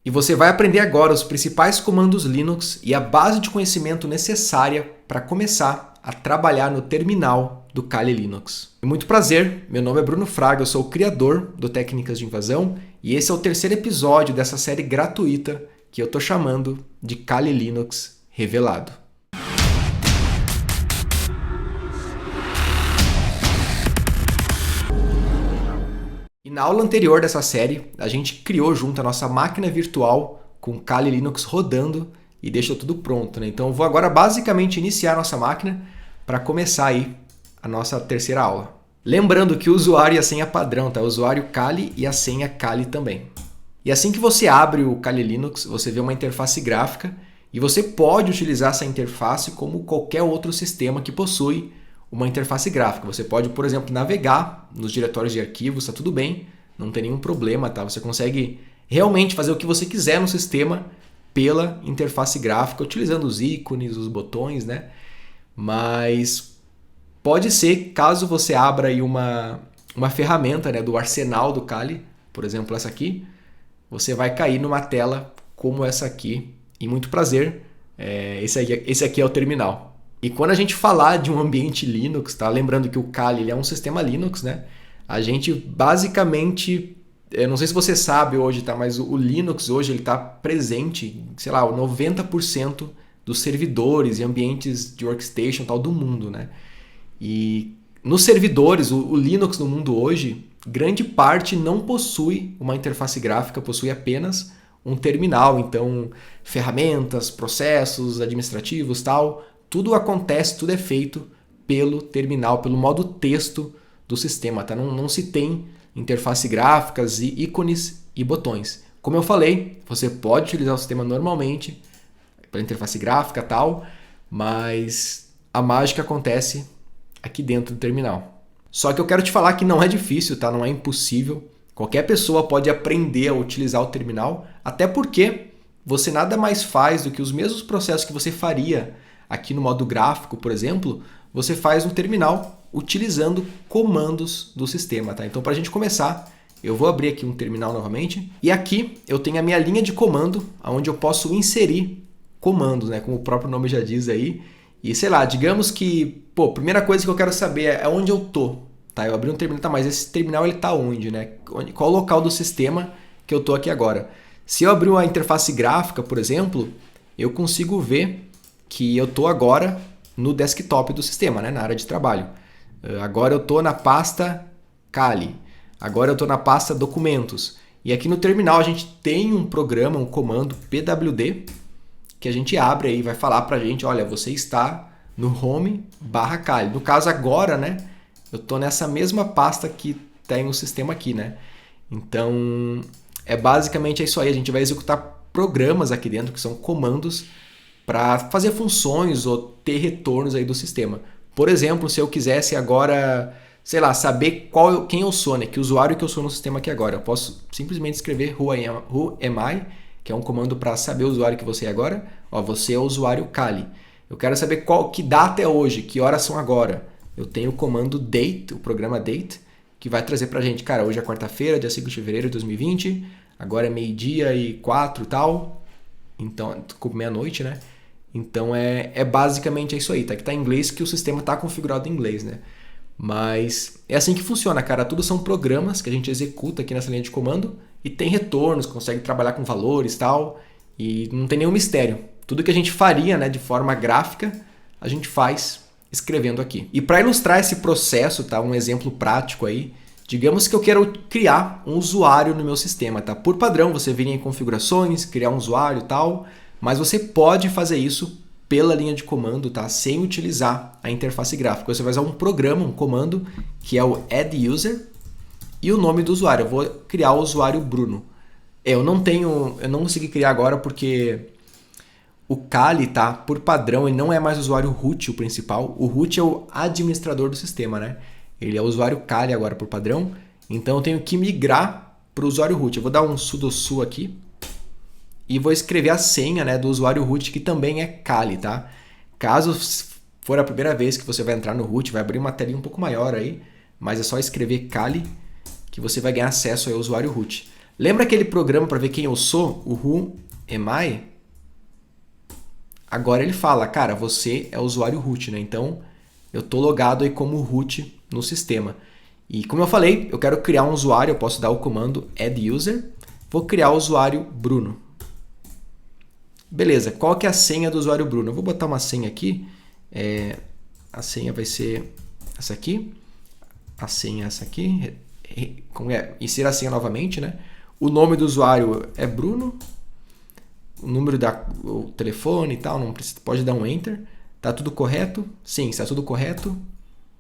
E você vai aprender agora os principais comandos Linux e a base de conhecimento necessária para começar a trabalhar no terminal do Kali Linux. E muito prazer, meu nome é Bruno Fraga, eu sou o criador do Técnicas de Invasão e esse é o terceiro episódio dessa série gratuita que eu estou chamando de Kali Linux Revelado. E na aula anterior dessa série, a gente criou junto a nossa máquina virtual com Kali Linux rodando e deixou tudo pronto, né? Então eu vou agora basicamente iniciar a nossa máquina para começar aí a nossa terceira aula. Lembrando que o usuário e a senha padrão, tá? O usuário Kali e a senha Kali também. E assim que você abre o Kali Linux, você vê uma interface gráfica e você pode utilizar essa interface como qualquer outro sistema que possui uma interface gráfica. Você pode, por exemplo, navegar nos diretórios de arquivos, tá tudo bem, não tem nenhum problema, tá? Você consegue realmente fazer o que você quiser no sistema pela interface gráfica, utilizando os ícones, os botões, né? Mas pode ser, caso você abra aí uma ferramenta, né, do arsenal do Kali, por exemplo, essa aqui, você vai cair numa tela como essa aqui. E muito prazer, esse aqui é o terminal. E quando a gente falar de um ambiente Linux, tá? Lembrando que o Kali ele é um sistema Linux, né? A gente basicamente, eu não sei se você sabe hoje, tá? Mas o Linux hoje ele está presente, sei lá, 90% dos servidores e ambientes de workstation tal do mundo, né? E nos servidores, o Linux no mundo hoje, grande parte não possui uma interface gráfica, possui apenas um terminal. Então, ferramentas, processos administrativos, tal, tudo acontece, tudo é feito pelo terminal, pelo modo texto do sistema, tá? Não se tem interface gráficas e ícones e botões. Como eu falei, você pode utilizar o sistema normalmente pela interface gráfica e tal, mas a mágica acontece aqui dentro do terminal. Só que eu quero te falar que não é difícil, tá? Não é impossível. Qualquer pessoa pode aprender a utilizar o terminal, até porque você nada mais faz do que os mesmos processos que você faria aqui no modo gráfico, por exemplo, você faz no terminal utilizando comandos do sistema, tá? Então, para a gente começar, eu vou abrir aqui um terminal novamente e aqui eu tenho a minha linha de comando, onde eu posso inserir comandos, né? Como o próprio nome já diz aí. E sei lá, digamos que, a primeira coisa que eu quero saber é onde eu tô, tá? Eu abri um terminal, tá, mas esse terminal ele tá onde, né? Qual o local do sistema que eu tô aqui agora? Se eu abrir uma interface gráfica, por exemplo, eu consigo ver que eu estou agora no desktop do sistema, né, na área de trabalho. Agora eu estou na pasta Kali. Agora eu estou na pasta documentos. E aqui no terminal a gente tem um programa, um comando pwd, que a gente abre aí e vai falar para a gente, olha, você está no home/Kali. No caso agora, né, eu estou nessa mesma pasta que tem o sistema aqui, né. Então, basicamente isso aí. A gente vai executar programas aqui dentro, que são comandos, para fazer funções ou ter retornos aí do sistema. Por exemplo, se eu quisesse agora, sei lá, saber quem eu sou, né? Que usuário que eu sou no sistema aqui agora. Eu posso simplesmente escrever who am I, que é um comando para saber o usuário que você é agora. Ó, você é o usuário Kali. Eu quero saber que data é hoje, que horas são agora. Eu tenho o comando date, o programa date, que vai trazer pra gente, cara, hoje é quarta-feira, dia 5 de fevereiro de 2020, agora é 12:04 e tal, então, meia-noite, né? Então é basicamente isso aí, tá? Que tá em inglês, que o sistema tá configurado em inglês, né? Mas é assim que funciona, cara. Tudo são programas que a gente executa aqui nessa linha de comando e tem retornos, consegue trabalhar com valores e tal, e não tem nenhum mistério. Tudo que a gente faria, né, de forma gráfica, a gente faz escrevendo aqui. E para ilustrar esse processo, tá? Um exemplo prático aí, digamos que eu quero criar um usuário no meu sistema, tá? Por padrão, você vem em configurações, criar um usuário e tal, mas você pode fazer isso pela linha de comando, tá? Sem utilizar a interface gráfica. Você vai usar um programa, um comando, que é o add user, e o nome do usuário. Eu vou criar o usuário Bruno. Eu não consegui criar agora porque o Kali, tá? Por padrão, ele não é mais o usuário root, o principal. O root é o administrador do sistema, né? Ele é o usuário Kali agora por padrão. Então eu tenho que migrar para o usuário root. Eu vou dar um sudo su aqui e vou escrever a senha, né, do usuário root, que também é Kali, tá? Caso for a primeira vez que você vai entrar no root, vai abrir uma telinha um pouco maior aí, mas é só escrever Kali que você vai ganhar acesso ao usuário root. Lembra aquele programa para ver quem eu sou? O Who Am I? Agora ele fala, cara, você é o usuário root, né? Então, eu estou logado aí como root no sistema. E como eu falei, eu quero criar um usuário, eu posso dar o comando add user. Vou criar o usuário Bruno. Beleza, qual que é a senha do usuário Bruno? Eu vou botar uma senha aqui. A senha vai ser essa aqui. A senha é essa aqui. Inserir a senha novamente, né? O nome do usuário é Bruno. O número o telefone e tal, não precisa, pode dar um Enter. Tá tudo correto? Sim, está tudo correto.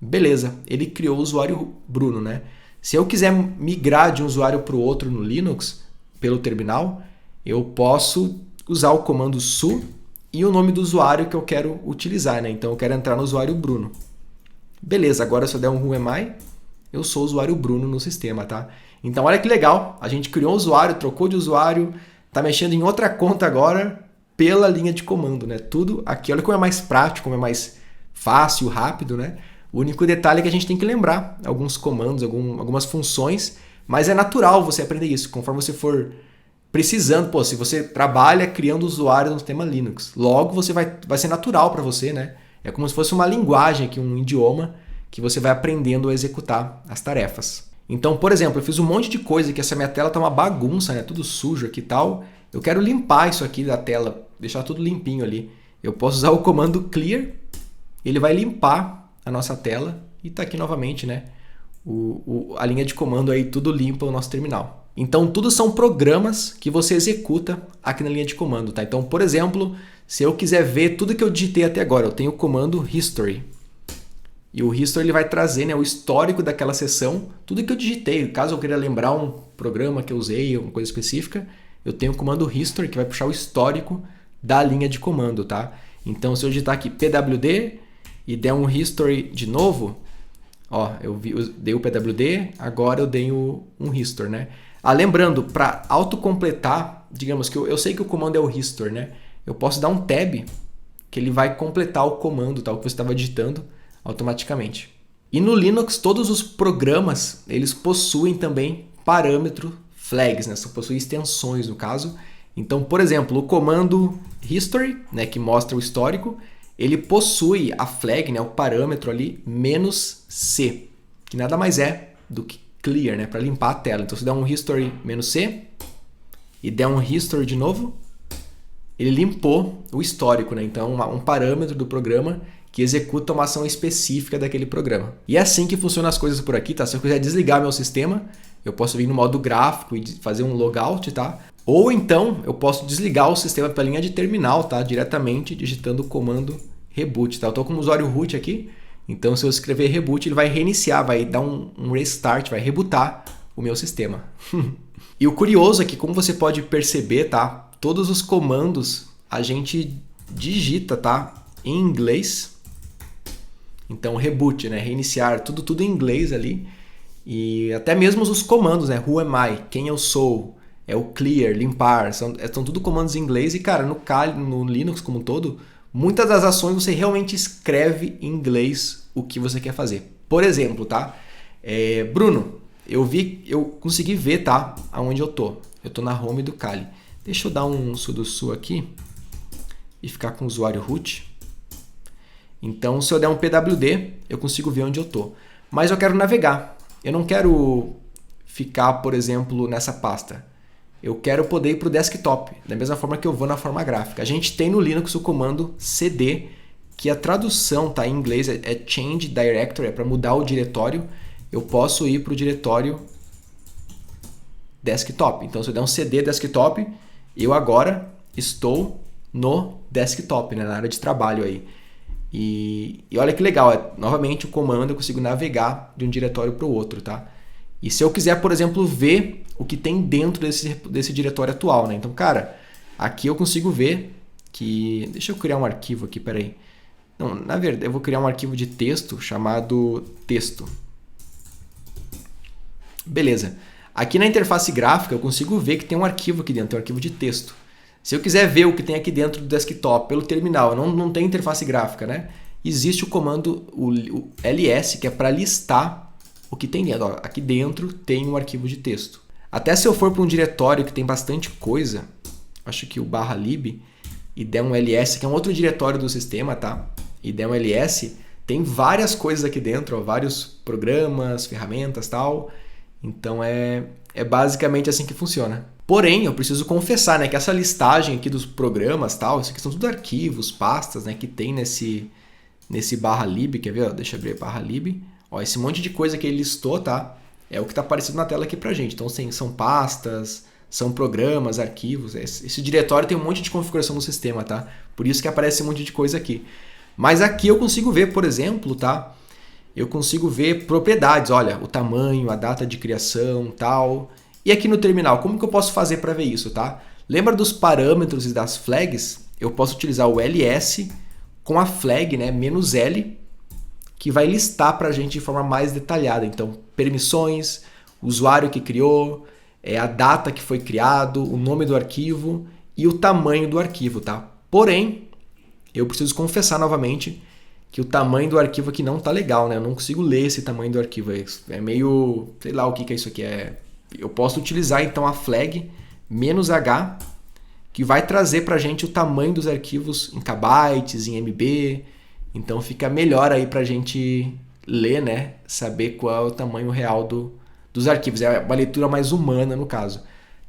Beleza, ele criou o usuário Bruno, né? Se eu quiser migrar de um usuário para o outro no Linux, pelo terminal, eu posso usar o comando su e o nome do usuário que eu quero utilizar, né? Então eu quero entrar no usuário Bruno. Beleza, agora se eu der um Who am I, eu sou o usuário Bruno no sistema, tá? Então olha que legal, a gente criou um usuário, trocou de usuário, tá mexendo em outra conta agora pela linha de comando, né? Tudo aqui, olha como é mais prático, como é mais fácil, rápido, né? O único detalhe é que a gente tem que lembrar alguns comandos, algumas funções, mas é natural você aprender isso, conforme você for precisando. Pô, se você trabalha criando usuário no sistema Linux, logo você vai ser natural para você, né? É como se fosse uma linguagem aqui, um idioma que você vai aprendendo a executar as tarefas. Então, por exemplo, eu fiz um monte de coisa que essa minha tela tá uma bagunça, né? Tudo sujo aqui e tal. Eu quero limpar isso aqui da tela, deixar tudo limpinho ali. Eu posso usar o comando clear, ele vai limpar a nossa tela e tá aqui novamente, né? A linha de comando aí, tudo limpa o nosso terminal. Então, tudo são programas que você executa aqui na linha de comando, tá? Então, por exemplo, se eu quiser ver tudo que eu digitei até agora, eu tenho o comando history. E o history ele vai trazer, né, o histórico daquela sessão, tudo que eu digitei. Caso eu queira lembrar um programa que eu usei, alguma coisa específica, eu tenho o comando history que vai puxar o histórico da linha de comando, tá? Então, se eu digitar aqui pwd e der um history de novo, ó, eu dei o pwd, agora eu dei um history, né? Lembrando, para autocompletar, digamos que eu sei que o comando é o history, né? Eu posso dar um tab, que ele vai completar o comando, tá? O que você estava digitando automaticamente. E no Linux, todos os programas, eles possuem também parâmetro flags, né? Só possuem extensões, no caso. Então, por exemplo, o comando history, né, que mostra o histórico, ele possui a flag, né, o parâmetro ali, -c, que nada mais é do que clear, né, para limpar a tela. Então, se der um history -c e der um history de novo, ele limpou o histórico, né? Então, um parâmetro do programa que executa uma ação específica daquele programa. E é assim que funcionam as coisas por aqui, tá? Se eu quiser desligar meu sistema, eu posso vir no modo gráfico e fazer um logout, tá? Ou então, eu posso desligar o sistema pela linha de terminal, tá? Diretamente digitando o comando reboot, tá? Eu estou com o usuário root aqui, então se eu escrever reboot, ele vai reiniciar, vai dar um restart, vai rebootar o meu sistema. E o curioso é que, como você pode perceber, tá? Todos os comandos a gente digita, tá? Em inglês. Então, reboot, né? Reiniciar, tudo em inglês ali. E até mesmo os comandos, né? Who am I? Quem eu sou? É o clear, limpar. São tudo comandos em inglês. E, cara, no Linux como um todo, muitas das ações você realmente escreve em inglês o que você quer fazer. Por exemplo, tá? Bruno, eu consegui ver, tá? Aonde eu tô. Eu tô na home do Kali. Deixa eu dar um sudo su aqui e ficar com o usuário root. Então, se eu der um pwd, eu consigo ver onde eu estou. Mas eu quero navegar. Eu não quero ficar, por exemplo, nessa pasta. Eu quero poder ir para o desktop, da mesma forma que eu vou na forma gráfica. A gente tem no Linux o comando cd, que a tradução tá, em inglês é change directory, é para mudar o diretório. Eu posso ir para o diretório desktop. Então, se eu der um cd desktop, eu agora estou no desktop, né, na área de trabalho aí. E olha que legal, novamente o comando eu consigo navegar de um diretório para o outro, tá? E se eu quiser, por exemplo, ver o que tem dentro desse diretório atual, né? Então, cara, aqui eu consigo ver que... Deixa eu criar um arquivo aqui, peraí. Não, na verdade, eu vou criar um arquivo de texto chamado texto. Beleza. Aqui na interface gráfica eu consigo ver que tem um arquivo aqui dentro, tem um arquivo de texto. Se eu quiser ver o que tem aqui dentro do desktop pelo terminal, não tem interface gráfica, né? Existe o comando o ls, que é para listar o que tem dentro. Ó, aqui dentro tem um arquivo de texto. Até se eu for para um diretório que tem bastante coisa, acho que o /lib, e der um ls, que é um outro diretório do sistema, tá? E der um ls, tem várias coisas aqui dentro, ó, vários programas, ferramentas, tal. Então é basicamente assim que funciona. Porém, eu preciso confessar, né, que essa listagem aqui dos programas, tal, isso aqui são tudo arquivos, pastas, né, que tem nesse /lib, quer ver? Ó, deixa eu abrir /lib. Ó, esse monte de coisa que ele listou, tá? É o que está aparecendo na tela aqui pra gente. Então são pastas, são programas, arquivos. Esse diretório tem um monte de configuração no sistema, tá? Por isso que aparece um monte de coisa aqui. Mas aqui eu consigo ver, por exemplo, tá? Eu consigo ver propriedades, olha, o tamanho, a data de criação, tal. E aqui no terminal, como que eu posso fazer para ver isso, tá? Lembra dos parâmetros e das flags? Eu posso utilizar o ls com a flag, né, -l, que vai listar para a gente de forma mais detalhada. Então, permissões, o usuário que criou, a data que foi criado, o nome do arquivo e o tamanho do arquivo, tá? Porém, eu preciso confessar novamente que o tamanho do arquivo aqui não tá legal, né? Eu não consigo ler esse tamanho do arquivo. É meio... sei lá o que é isso aqui. Eu posso utilizar então a flag -h, que vai trazer para a gente o tamanho dos arquivos em kbytes, em MB. Então fica melhor aí para a gente ler, né? Saber qual é o tamanho real dos arquivos. É uma leitura mais humana no caso.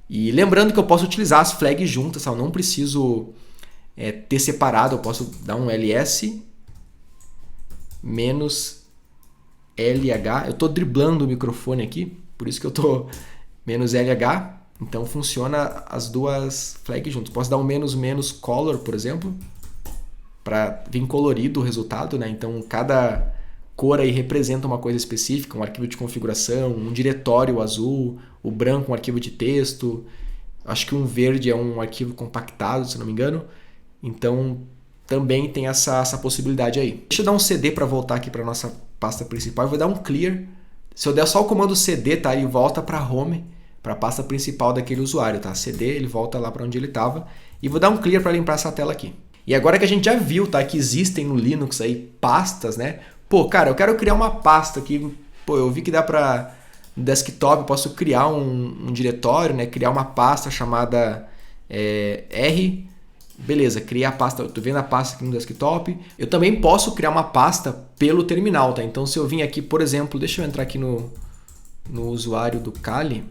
E lembrando que eu posso utilizar as flags juntas, tá? Eu não preciso ter separado. Eu posso dar um ls -lh. Eu estou driblando o microfone aqui, por isso que eu estou -lh. Então funciona as duas flags juntas. Posso dar um - color, por exemplo, para vir colorido o resultado, né? Então cada cor aí representa uma coisa específica, um arquivo de configuração, um diretório azul, o branco um arquivo de texto, acho que um verde é um arquivo compactado, se não me engano. Então também tem essa possibilidade aí. Deixa eu dar um cd para voltar aqui para nossa pasta principal. Eu vou dar um clear. Se eu der só o comando cd, tá? Ele volta para home, para a pasta principal daquele usuário, tá? cd, ele volta lá para onde ele estava. E vou dar um clear para limpar essa tela aqui. E agora que a gente já viu, tá, que existem no Linux aí pastas, né? Pô, cara, eu quero criar uma pasta aqui. Pô, eu vi que dá para no desktop, eu posso criar um diretório, né? Criar uma pasta chamada R. Beleza, criar a pasta, eu tô vendo a pasta aqui no desktop. Eu também posso criar uma pasta pelo terminal, tá? Então se eu vim aqui, por exemplo, deixa eu entrar aqui no usuário do Kali,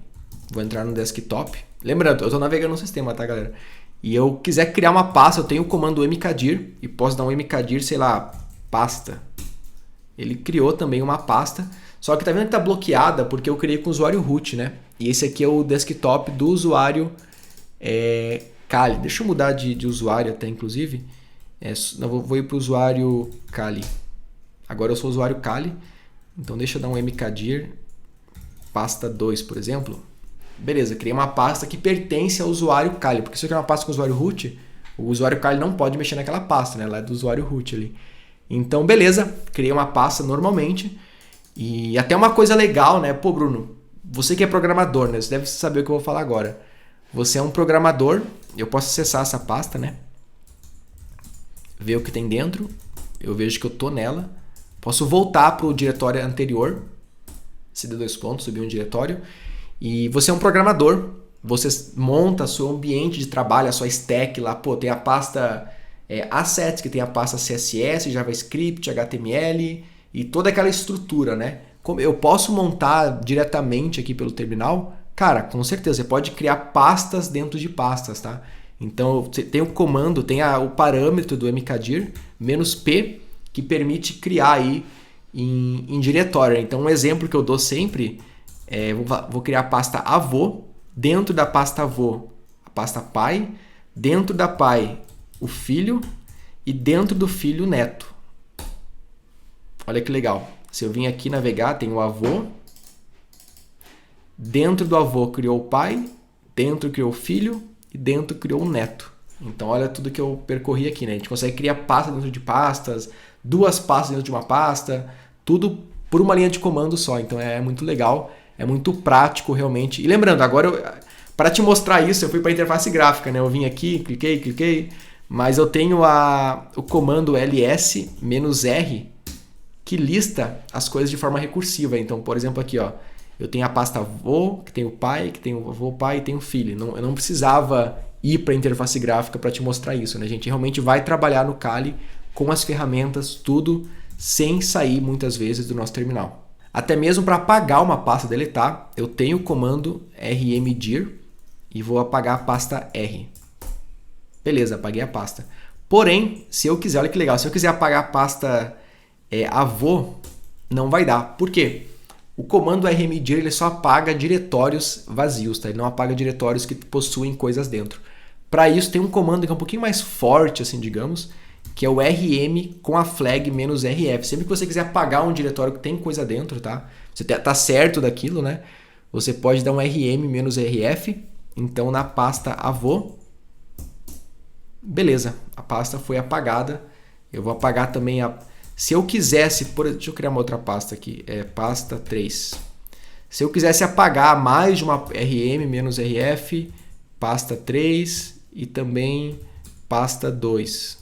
vou entrar no desktop. Lembrando, eu tô navegando no sistema, tá, galera? E eu quiser criar uma pasta, eu tenho o comando mkdir e posso dar um mkdir, sei lá, pasta. Ele criou também uma pasta, só que tá vendo que tá bloqueada porque eu criei com o usuário root, né? E esse aqui é o desktop do usuário Kali. Deixa eu mudar de usuário até, inclusive. Vou ir para o usuário Kali. Agora eu sou o usuário Kali. Então deixa eu dar um mkdir pasta 2, por exemplo. Beleza, criei uma pasta que pertence ao usuário Kali. Porque se eu criar uma pasta com o usuário root, o usuário Kali não pode mexer naquela pasta, né? Ela é do usuário root ali. Então, beleza, criei uma pasta normalmente. E até uma coisa legal, né? Pô, Bruno, você que é programador, né? Você deve saber o que eu vou falar agora. Você é um programador, eu posso acessar essa pasta, né? Ver o que tem dentro. Eu vejo que eu tô nela. Posso voltar para o diretório anterior. cd2 pontos, subir um diretório. E você é um programador. Você monta seu ambiente de trabalho, a sua stack lá. Pô, tem a pasta assets, que tem a pasta CSS, JavaScript, HTML e toda aquela estrutura, né? Como eu posso montar diretamente aqui pelo terminal? Cara, com certeza, você pode criar pastas dentro de pastas, tá? Então, tem o comando, tem o parâmetro do mkdir, -p, que permite criar aí em diretório. Então, um exemplo que eu dou sempre é, vou criar a pasta avô, dentro da pasta avô, a pasta pai, dentro da pai, o filho, e dentro do filho, o neto. Olha que legal. Se eu vim aqui navegar, tem o avô, dentro do avô criou o pai, dentro criou o filho e dentro criou o neto. Então olha tudo que eu percorri aqui, né? A gente consegue criar pasta dentro de pastas, duas pastas dentro de uma pasta, tudo por uma linha de comando só. Então é muito legal, é muito prático realmente. E lembrando, agora para te mostrar isso, eu fui para a interface gráfica, né? Eu vim aqui, cliquei, mas eu tenho o comando ls -r que lista as coisas de forma recursiva. Então, por exemplo, aqui, ó, Eu tenho a pasta avô, que tem o pai, que tem o avô, pai e tem o filho. Eu não precisava ir para a interface gráfica para te mostrar isso, né? A gente realmente vai trabalhar no Kali com as ferramentas, tudo, sem sair muitas vezes do nosso terminal. Até mesmo para apagar uma pasta, deletar, eu tenho o comando rmdir e vou apagar a pasta R. Beleza, apaguei a pasta. Porém, se eu quiser, olha que legal, se eu quiser apagar a pasta avô, não vai dar. Por quê? O comando rmdir ele só apaga diretórios vazios, tá? Ele não apaga diretórios que possuem coisas dentro. Para isso tem um comando que é um pouquinho mais forte, assim, digamos, que é o rm com a flag -rf. Sempre que você quiser apagar um diretório que tem coisa dentro, tá? Você tá certo daquilo, né? Você pode dar um rm -rf. Então na pasta avô, beleza, a pasta foi apagada. Eu vou apagar também a... Se eu quisesse, deixa eu criar uma outra pasta aqui, pasta 3. Se eu quisesse apagar mais de uma rm -rf, pasta 3 e também pasta 2.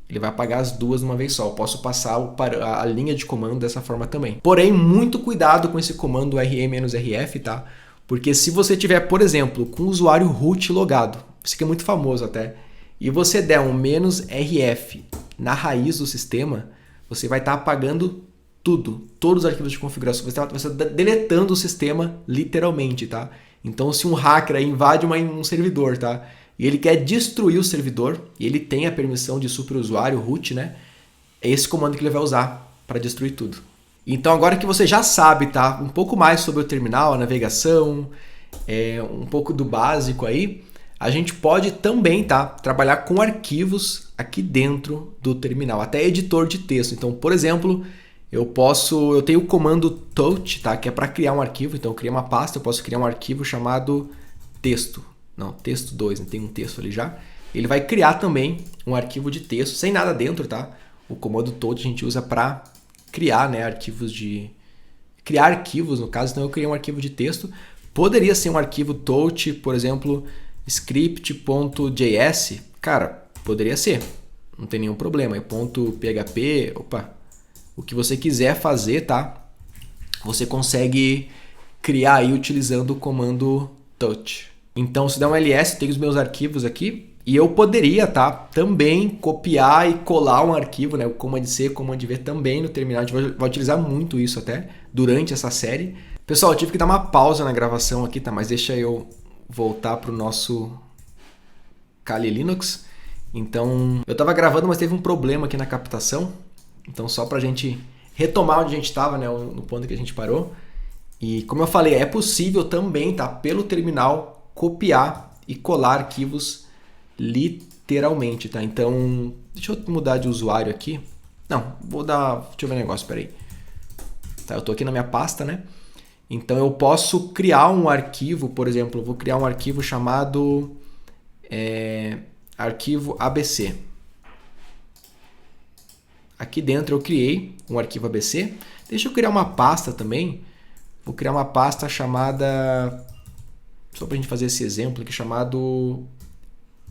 Ele vai apagar as duas de uma vez só. Eu posso passar a linha de comando dessa forma também. Porém, muito cuidado com esse comando rm-rf, tá? Porque se você tiver, por exemplo, com o usuário root logado, isso aqui é muito famoso até, e você der um -rf na raiz do sistema, você vai estar apagando tudo, todos os arquivos de configuração. Você vai estar deletando o sistema literalmente, tá? Então, se um hacker aí invade um servidor, tá? E ele quer destruir o servidor, e ele tem a permissão de superusuário root, né? É esse comando que ele vai usar para destruir tudo. Então, agora que você já sabe, tá? Um pouco mais sobre o terminal, a navegação, um pouco do básico aí, a gente pode também, tá? Trabalhar com arquivos aqui dentro do terminal, até editor de texto. Então, por exemplo, eu tenho o comando touch, tá? Que é para criar um arquivo. Então, eu criei uma pasta, eu posso criar um arquivo chamado texto. Não, texto 2, né? Tem um texto ali já. Ele vai criar também um arquivo de texto, sem nada dentro, tá? O comando touch a gente usa para criar, né, criar arquivos, no caso. Então eu criei um arquivo de texto. Poderia ser um arquivo touch, por exemplo, script.js. Cara, poderia ser. Não tem nenhum problema. .php, o que você quiser fazer, tá? Você consegue criar aí utilizando o comando touch. Então, se der um ls, eu tenho os meus arquivos aqui. E eu poderia, tá, também copiar e colar um arquivo, né, o Command C, Command V também no terminal. A gente vai utilizar muito isso até durante essa série. Pessoal, eu tive que dar uma pausa na gravação aqui, tá, mas deixa eu voltar para o nosso Kali Linux. Então, eu estava gravando, mas teve um problema aqui na captação. Então, só para a gente retomar onde a gente estava, né, no ponto que a gente parou. E como eu falei, é possível também, tá, pelo terminal, copiar e colar arquivos literalmente, tá? Então, deixa eu mudar de usuário aqui. Não, deixa eu ver um negócio, peraí. Tá, eu tô aqui na minha pasta, né? Então, eu posso criar um arquivo, por exemplo, eu vou criar um arquivo chamado arquivo ABC. Aqui dentro eu criei um arquivo ABC. Deixa eu criar uma pasta também. Vou criar uma pasta chamada, só pra gente fazer esse exemplo aqui, chamado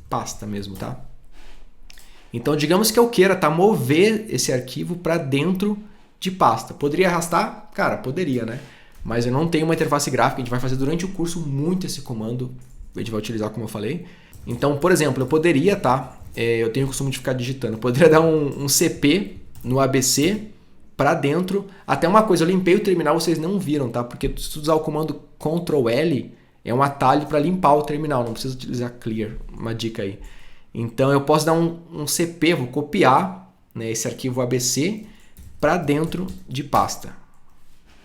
pasta mesmo, tá? Então, digamos que eu queira, tá, mover esse arquivo para dentro de pasta. Poderia arrastar? Cara, poderia, né? Mas eu não tenho uma interface gráfica, a gente vai fazer durante o curso muito esse comando, a gente vai utilizar como eu falei. Então, por exemplo, eu poderia, tá? Eu tenho o costume de ficar digitando, eu poderia dar um CP no ABC para dentro. Até uma coisa, eu limpei o terminal, vocês não viram, tá? Porque se tu usar o comando Ctrl L, é um atalho para limpar o terminal, não precisa utilizar clear, uma dica aí. Então eu posso dar um CP, vou copiar, né, esse arquivo ABC para dentro de pasta.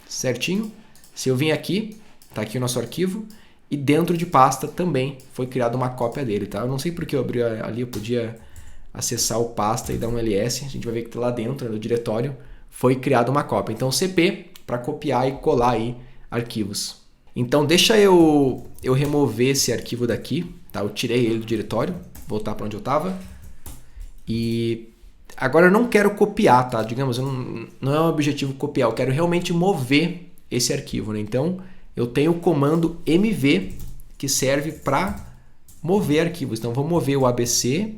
Certinho? Se eu vim aqui, tá aqui o nosso arquivo, e dentro de pasta também foi criada uma cópia dele, tá? Eu não sei porque eu abri ali, eu podia acessar o pasta e dar um ls, a gente vai ver que lá dentro, no diretório, foi criada uma cópia. Então CP para copiar e colar aí arquivos. Então deixa eu remover esse arquivo daqui, tá? Eu tirei ele do diretório, voltar para onde eu estava. E agora eu não quero copiar, tá? Digamos, não é um objetivo copiar, eu quero realmente mover esse arquivo, né? Então eu tenho o comando mv que serve para mover arquivos. Então vou mover o ABC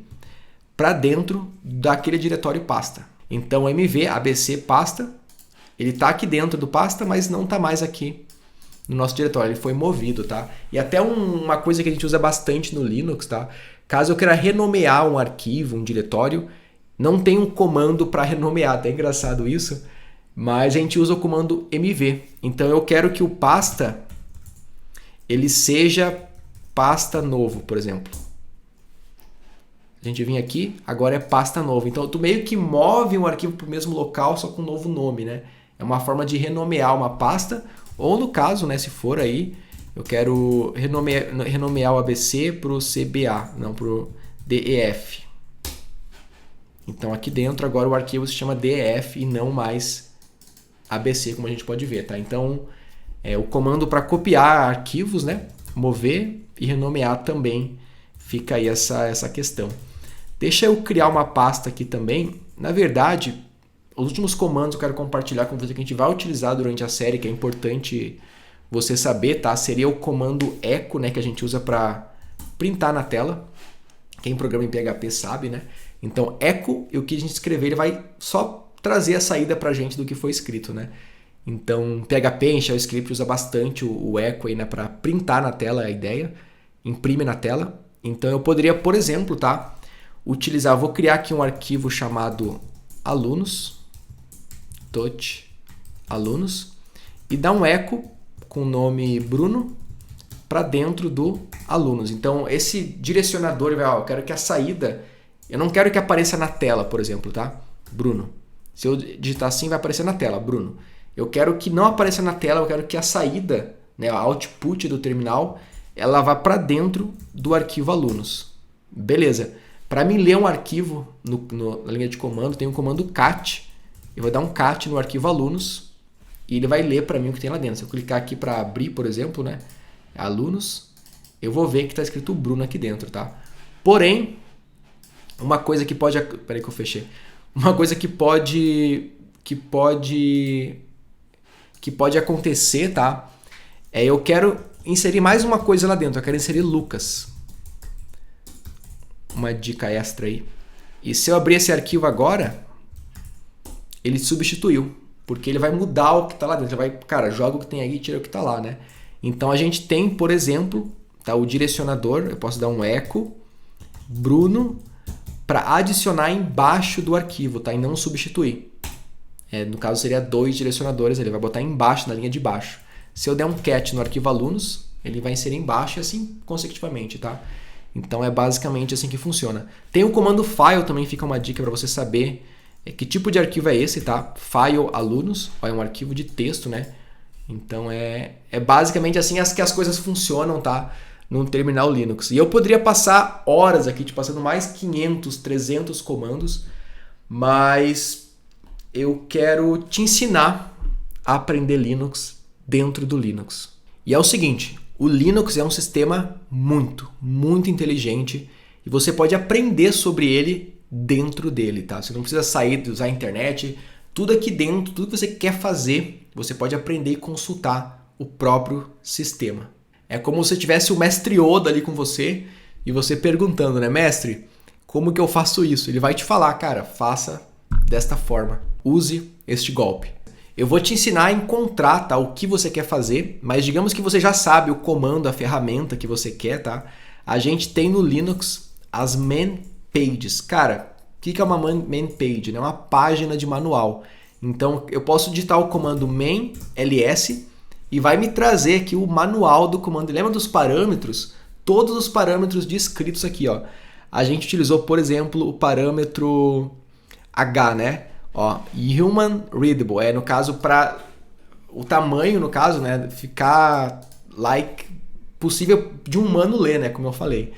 para dentro daquele diretório pasta. Então mv abc pasta, Ele está aqui dentro do pasta, mas não está mais aqui no nosso diretório, ele foi movido, tá? E até uma coisa que a gente usa bastante no Linux, tá? Caso eu queira renomear um arquivo, um diretório, não tem um comando para renomear, até engraçado isso, mas a gente usa o comando mv. Então eu quero que o pasta ele seja pasta novo, por exemplo. A gente vem aqui, agora é pasta novo. Então tu meio que move um arquivo para o mesmo local, só com um novo nome, né? É uma forma de renomear uma pasta, ou no caso, né, se for aí, eu quero renomear o ABC para o CBA, não para o DEF. Então aqui dentro agora o arquivo se chama DEF e não mais ABC, como a gente pode ver, tá? Então o comando para copiar arquivos, né, mover e renomear também, fica aí essa questão. Deixa eu criar uma pasta aqui também. Na verdade, os últimos comandos eu quero compartilhar com você que a gente vai utilizar durante a série, que é importante você saber, tá? Seria o comando echo, né, que a gente usa para printar na tela. Quem programa em PHP sabe, né? Então, echo, e o que a gente escrever, ele vai só trazer a saída para a gente do que foi escrito, né? Então, PHP, em Shell Script, usa bastante o echo aí, né, para printar na tela a ideia, imprime na tela. Então, eu poderia, por exemplo, tá, utilizar, vou criar aqui um arquivo chamado alunos, alunos, e dar um echo com o nome Bruno para dentro do alunos. Então, esse direcionador, eu quero que a saída, eu não quero que apareça na tela, por exemplo, tá? Bruno. Se eu digitar assim, vai aparecer na tela, Bruno. Eu quero que não apareça na tela, eu quero que a saída, né, a output do terminal, ela vá para dentro do arquivo alunos. Beleza. Para mim ler um arquivo na linha de comando, tem um comando cat. Eu vou dar um cat no arquivo alunos e ele vai ler para mim o que tem lá dentro. Se eu clicar aqui para abrir, por exemplo, né, alunos, eu vou ver que está escrito Bruno aqui dentro, tá? Porém, uma coisa que pode... Peraí que eu fechei. Uma coisa que pode acontecer, tá? Eu quero inserir mais uma coisa lá dentro. Eu quero inserir Lucas. Uma dica extra aí. E se eu abrir esse arquivo agora, ele substituiu. Porque ele vai mudar o que está lá dentro. Ele vai, cara, joga o que tem aí e tira o que está lá, né? Então a gente tem, por exemplo, tá, o direcionador. Eu posso dar um echo Bruno para adicionar embaixo do arquivo, tá? E não substituir. No caso seria 2 direcionadores, ele vai botar embaixo, na linha de baixo. Se eu der um cat no arquivo alunos, ele vai inserir embaixo e assim consecutivamente, tá? Então é basicamente assim que funciona. Tem o comando file também, fica uma dica para você saber que tipo de arquivo é esse, tá? File alunos, é um arquivo de texto, né? Então é basicamente assim que as coisas funcionam, tá? No terminal Linux. E eu poderia passar horas aqui, te passando mais 500, 300 comandos, mas eu quero te ensinar a aprender Linux dentro do Linux. E é o seguinte, o Linux é um sistema muito, muito inteligente e você pode aprender sobre ele dentro dele, tá? Você não precisa sair de usar a internet, tudo aqui dentro, tudo que você quer fazer, você pode aprender e consultar o próprio sistema. É como se tivesse o mestre Yoda ali com você e você perguntando, né, mestre, como que eu faço isso? Ele vai te falar, cara, faça desta forma, use este golpe. Eu vou te ensinar a encontrar, tá, o que você quer fazer, mas digamos que você já sabe o comando, a ferramenta que você quer, tá? A gente tem no Linux as man pages. Cara, o que é uma man page? É uma página de manual. Então, eu posso digitar o comando man ls e vai me trazer aqui o manual do comando. Lembra dos parâmetros? Todos os parâmetros descritos aqui, ó. A gente utilizou, por exemplo, o parâmetro H, né? Ó, human readable, no caso para o tamanho, no caso, né, ficar like possível de um humano ler, né, como eu falei.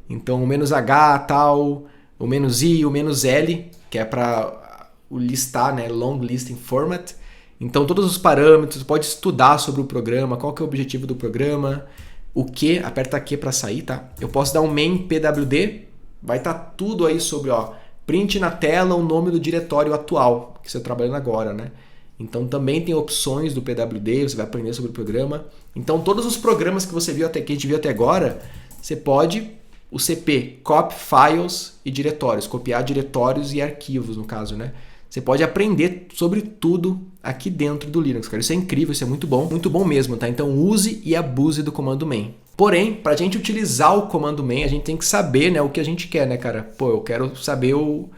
Então, o "-h", tal, o "-i", o "-l", que é para o listar, né, long listing format. Então, todos os parâmetros, pode estudar sobre o programa, qual que é o objetivo do programa, o que, aperta Q para sair, tá? Eu posso dar um main pwd, vai estar tudo aí sobre, ó, print na tela o nome do diretório atual que você está trabalhando agora, né? Então também tem opções do PWD, você vai aprender sobre o programa. Então todos os programas que você viu que a gente viu até agora, você pode, o CP, copy files e diretórios, copiar diretórios e arquivos no caso, né? você pode aprender sobre tudo aqui dentro do Linux, cara. Isso é incrível, isso é muito bom mesmo, tá? Então use e abuse do comando main. Porém, para a gente utilizar o comando main, a gente tem que saber, né, o que a gente quer, né, cara? Pô, eu quero saber o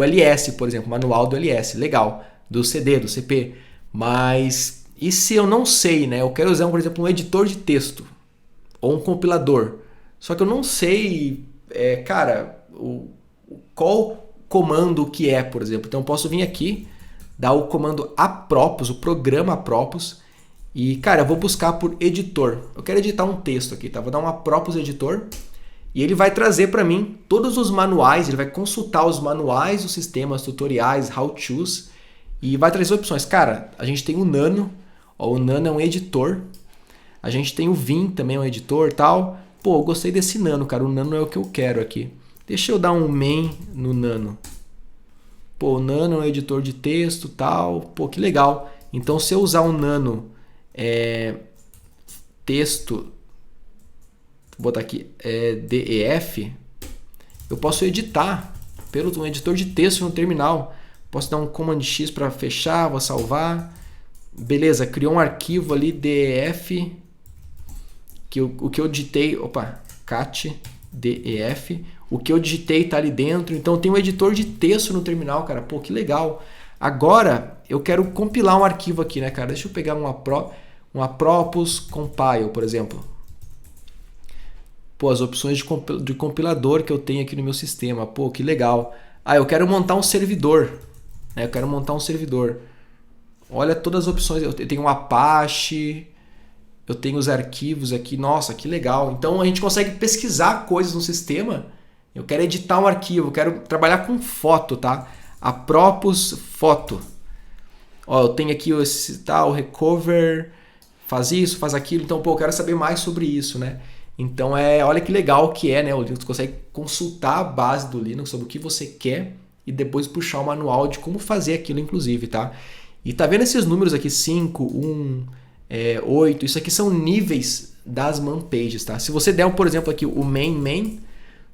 LS, por exemplo, o manual do LS, legal, do CD, do CP. Mas e se eu não sei, né? Eu quero usar, por exemplo, um editor de texto ou um compilador. Só que eu não sei, cara, qual comando que é, por exemplo. Então eu posso vir aqui, dar o comando apropos, o programa apropos, e, cara, eu vou buscar por editor. Eu quero editar um texto aqui, tá? Vou dar um apropos editor, e ele vai trazer para mim todos os manuais, ele vai consultar os manuais dos sistemas, tutoriais, how-tos, e vai trazer opções. Cara, a gente tem o Nano, ó, o Nano é um editor, a gente tem o Vim também, é um editor e tal. Pô, eu gostei desse Nano, cara, o Nano é o que eu quero aqui. Deixa eu dar um main no Nano. Pô, o Nano é um editor de texto e tal, pô, que legal. Então, se eu usar o Nano texto, vou botar aqui, DEF, eu posso editar pelo um editor de texto no terminal. Posso dar um Command X para fechar, vou salvar. Beleza, criou um arquivo ali, DEF, que o que eu digitei, cat DEF, o que eu digitei está ali dentro. Então tem um editor de texto no terminal, cara. Pô, que legal. Agora eu quero compilar um arquivo aqui, né, cara? Deixa eu pegar um apropos compile, por exemplo. Pô, as opções de compilador que eu tenho aqui no meu sistema. Pô, que legal. Ah, eu quero montar um servidor. Eu quero montar um servidor. Olha todas as opções. Eu tenho um Apache, eu tenho os arquivos aqui. Nossa, que legal. Então a gente consegue pesquisar coisas no sistema. Eu quero editar um arquivo, eu quero trabalhar com foto, tá? Apropos foto. Ó, eu tenho aqui esse tal recover, faz isso, faz aquilo. Então, pô, eu quero saber mais sobre isso, né? Então, olha que legal que é, né? O Linux consegue consultar a base do Linux sobre o que você quer e depois puxar o manual de como fazer aquilo, inclusive, tá? E tá vendo esses números aqui, 5, 1, 8, isso aqui são níveis das man pages, tá? Se você der, por exemplo, aqui o main,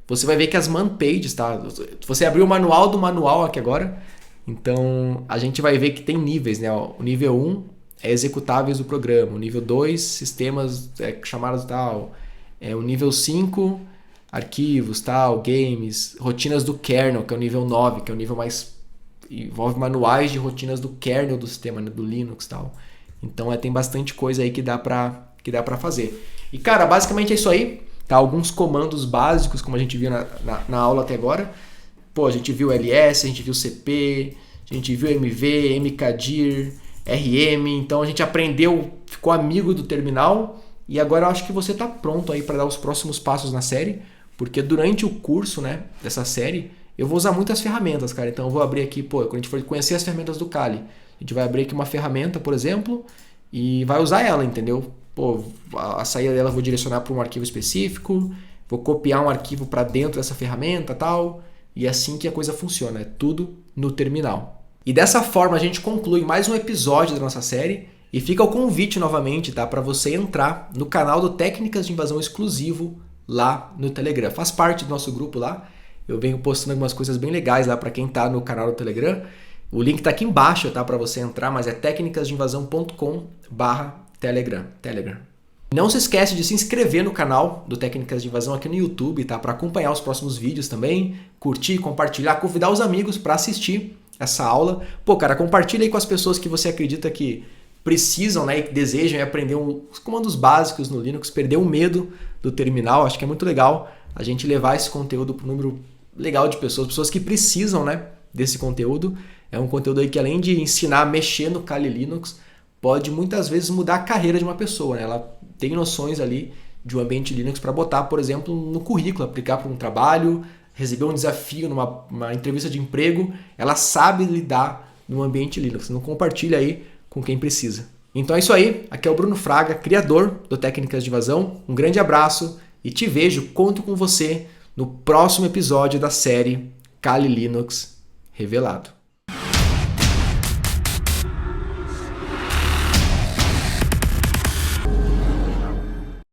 você vai ver que as man pages, tá? Se você abrir o manual do manual aqui agora, então a gente vai ver que tem níveis, né? O nível 1 é executáveis do programa, o nível 2, sistemas chamados tal, o nível 5, arquivos, tal, games, rotinas do kernel, que é o nível 9, que é o nível mais... envolve manuais de rotinas do kernel do sistema, né? Do Linux e tal. Então tem bastante coisa aí que dá pra fazer. E, cara, basicamente é isso aí. Tá? Alguns comandos básicos, como a gente viu na aula até agora. Pô, a gente viu ls, a gente viu cp, a gente viu mv, mkdir, rm. Então a gente aprendeu, ficou amigo do terminal. E agora eu acho que você tá pronto aí para dar os próximos passos na série. Porque durante o curso, né, dessa série, eu vou usar muitas ferramentas, cara. Então eu vou abrir aqui, pô, quando a gente for conhecer as ferramentas do Kali, a gente vai abrir aqui uma ferramenta, por exemplo, e vai usar ela, entendeu? Pô, a saída dela eu vou direcionar para um arquivo específico, vou copiar um arquivo para dentro dessa ferramenta, tal, e é assim que a coisa funciona, é tudo no terminal. E dessa forma a gente conclui mais um episódio da nossa série e fica o convite novamente, tá, para você entrar no canal do Técnicas de Invasão exclusivo lá no Telegram. Faz parte do nosso grupo lá. Eu venho postando algumas coisas bem legais lá para quem está no canal do Telegram. O link está aqui embaixo, tá, para você entrar, mas é tecnicasdeinvasão.com/telegram. Não se esquece de se inscrever no canal do Técnicas de Invasão aqui no YouTube, tá, para acompanhar os próximos vídeos também, curtir, compartilhar, convidar os amigos para assistir essa aula. Pô, cara, compartilha aí com as pessoas que você acredita que precisam, né, e que desejam aprender os comandos básicos no Linux, perder o medo do terminal. Acho que é muito legal a gente levar esse conteúdo para um número legal de pessoas que precisam, né, desse conteúdo. É um conteúdo aí que, além de ensinar a mexer no Kali Linux, pode muitas vezes mudar a carreira de uma pessoa, né? Ela tem noções ali de um ambiente Linux para botar, por exemplo, no currículo, aplicar para um trabalho, receber um desafio numa entrevista de emprego. Ela sabe lidar no ambiente Linux. Não compartilha aí com quem precisa. Então é isso aí. Aqui é o Bruno Fraga, criador do Técnicas de Invasão. Um grande abraço e te vejo, conto com você no próximo episódio da série Kali Linux Revelado.